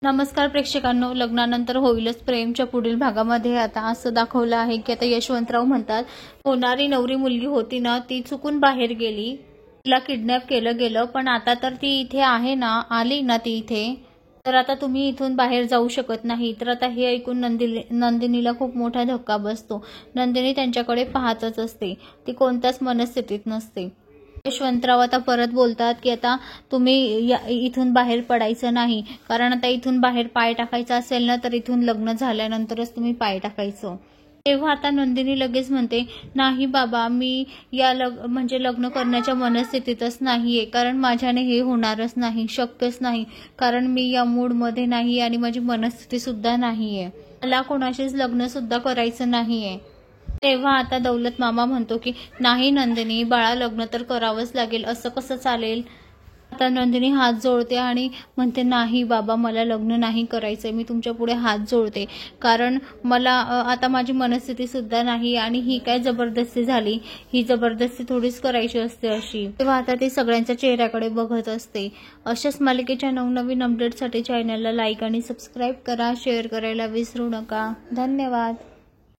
नमस्कार प्रेक्षकांनो, लग्नानंतर होईलच प्रेमच्या पुढील भागामध्ये आता असं दाखवलं आहे की आता यशवंतराव म्हणतात, होणारी नवरी मुलगी होती ना, ती चुकून बाहेर गेली, तिला किडनॅप केलं गेलं, पण आता तर ती इथे आहे ना, आली ना ती इथे, तर आता तुम्ही इथून बाहेर जाऊ शकत नाही. तर आता हे ऐकून नंदिनीला खूप मोठा धक्का बसतो. नंदिनी त्यांच्याकडे पाहतच असते, ती कोणत्याच मनस्थितीत नसते. यशवंतराव आता परत बोलतात की आता तुम्ही इथून बाहेर पडायचं नाही, कारण आता इथून बाहेर पाय टाकायचा असेल ना, तर इथून लग्न झाल्यानंतरच तुम्ही पाय टाकायचं. तेव्हा आता नंदिनी लगेच म्हणते, नाही बाबा, मी म्हणजे लग्न करण्याच्या मनस्थितीतच नाहीये, कारण माझ्याने हे होणारच नाही, शक्यच नाही, कारण मी या मूडमध्ये नाही आणि माझी मनस्थिती सुद्धा नाहीये, मला कोणाशीच लग्न सुद्धा करायचं नाहीये. तेव्हा आता दौलत मामा म्हणतो की नाही नंदिनी बाळा, लग्न तर करावंच लागेल, असं कसं चालेल. आता नंदिनी हात जोडते आणि म्हणते, नाही बाबा, मला लग्न नाही करायचंय, मी तुमच्या पुढे हात जोडते, कारण मला आता माझी मनस्थिती सुद्धा नाही आणि ही काय जबरदस्ती झाली, ही जबरदस्ती थोडीच करायची असते अशी. तेव्हा आता ते सगळ्यांच्या चेहऱ्याकडे बघत असते. अशाच मालिकेच्या नवनवीन अपडेटसाठी चॅनलला लाईक आणि सबस्क्राईब करा, शेअर करायला विसरू नका. धन्यवाद.